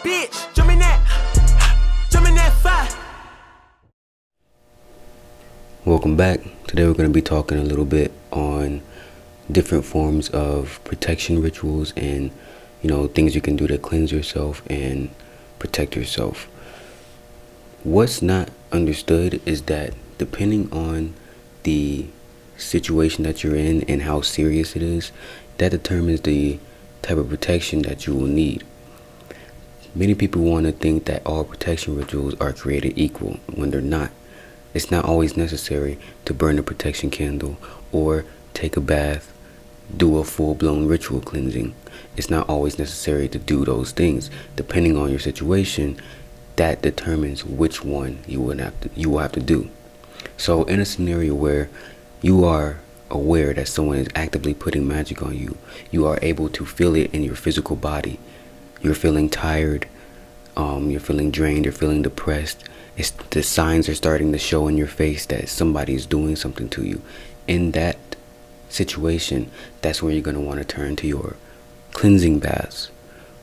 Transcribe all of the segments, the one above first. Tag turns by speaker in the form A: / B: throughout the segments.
A: bitch. Jump in that fire.
B: Welcome back. Today we're going to be talking a little bit on different forms of protection rituals and, things you can do to cleanse yourself and protect yourself. What's not understood is that depending on the situation that you're in and how serious it is, that determines the type of protection that you will need. Many people want to think that all protection rituals are created equal when they're not. It's not always necessary to burn a protection candle or take a bath, do a full-blown ritual cleansing. It's not always necessary to do those things. Depending on your situation, that determines which one you will have to do. So in a scenario where you are aware that someone is actively putting magic on you, you are able to feel it in your physical body. You're feeling tired, you're feeling drained, you're feeling depressed. The signs are starting to show in your face that somebody is doing something to you. In that situation, that's where you're going to want to turn to your cleansing baths.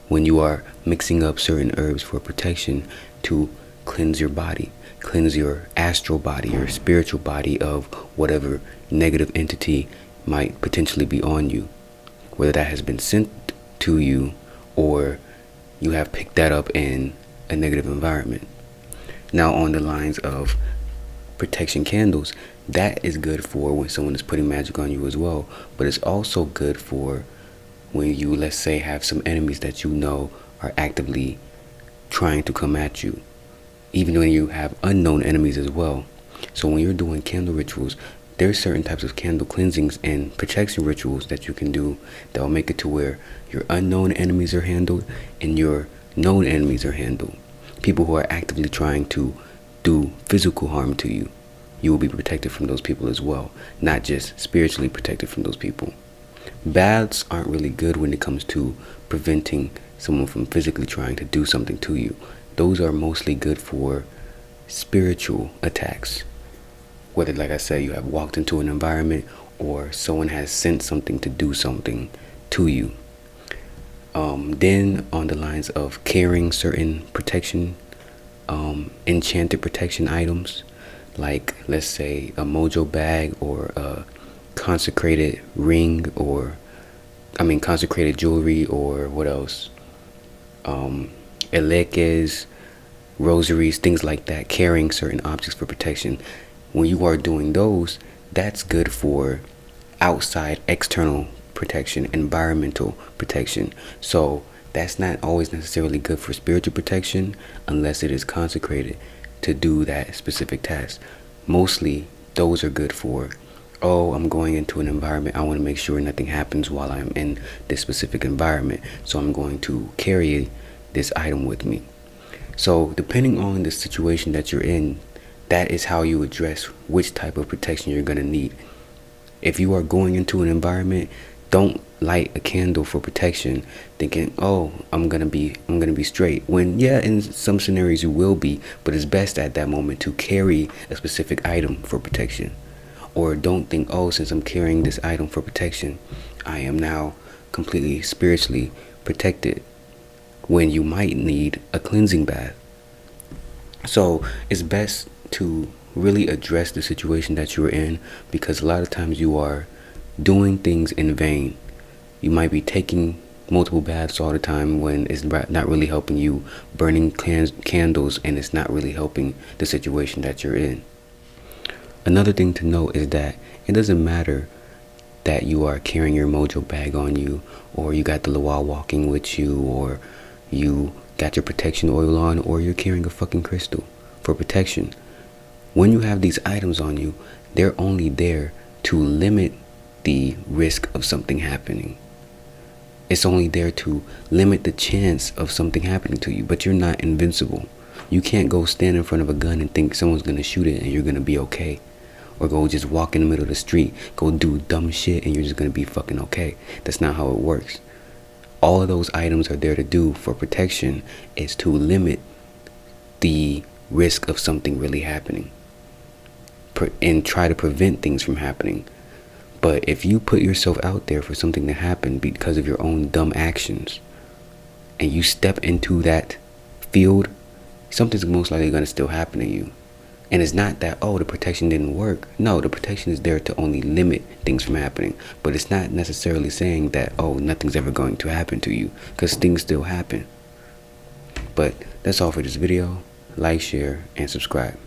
B: When you are mixing up certain herbs for protection to cleanse your body, cleanse your astral body, your spiritual body of whatever negative entity might potentially be on you, whether that has been sent to you or you have picked that up in a negative environment. Now, on the lines of protection candles, that is good for when someone is putting magic on you as well, but it's also good for when you, let's say, have some enemies that you know are actively trying to come at you, even when you have unknown enemies as well. So when you're doing candle rituals, there's certain types of candle cleansings and protection rituals that you can do that will make it to where your unknown enemies are handled and your known enemies are handled. People who are actively trying to do physical harm to you, you will be protected from those people as well, not just spiritually protected from those people. Baths aren't really good when it comes to preventing someone from physically trying to do something to you. Those are mostly good for spiritual attacks. Whether, like I said, you have walked into an environment or someone has sent something to do something to you. Then on the lines of carrying certain protection, enchanted protection items, like let's say a mojo bag or a consecrated ring consecrated jewelry, or what else? Eleques, rosaries, things like that, carrying certain objects for protection. When you are doing those, that's good for outside external protection, environmental protection. So that's not always necessarily good for spiritual protection unless it is consecrated to do that specific task. Mostly those are good for, I'm going into an environment, I want to make sure nothing happens while I'm in this specific environment, so I'm going to carry this item with me. So depending on the situation that you're in, that is how you address which type of protection you're going to need. If you are going into an environment, don't light a candle for protection thinking, I'm gonna be straight, when in some scenarios you will be, but it's best at that moment to carry a specific item for protection. Or don't think, since I'm carrying this item for protection, I am now completely spiritually protected, when you might need a cleansing bath. So it's best to really address the situation that you're in, because a lot of times you are doing things in vain. You might be taking multiple baths all the time when it's not really helping you, burning candles, and it's not really helping the situation that you're in. Another thing to note is that it doesn't matter that you are carrying your mojo bag on you, or you got the Luau walking with you, or you got your protection oil on, or you're carrying a fucking crystal for protection. When you have these items on you, they're only there to limit the risk of something happening. It's only there to limit the chance of something happening to you, but you're not invincible. You can't go stand in front of a gun and think someone's gonna shoot it and you're gonna be okay. Or go just walk in the middle of the street, go do dumb shit and you're just gonna be fucking okay. That's not how it works. All of those items are there to do for protection is to limit the risk of something really happening and try to prevent things from happening. But if you put yourself out there for something to happen because of your own dumb actions, and you step into that field, something's most likely going to still happen to you. And it's not that, oh, the protection didn't work. No, the protection is there to only limit things from happening. But it's not necessarily saying that, oh, nothing's ever going to happen to you, because things still happen. But that's all for this video. Like, share, and subscribe.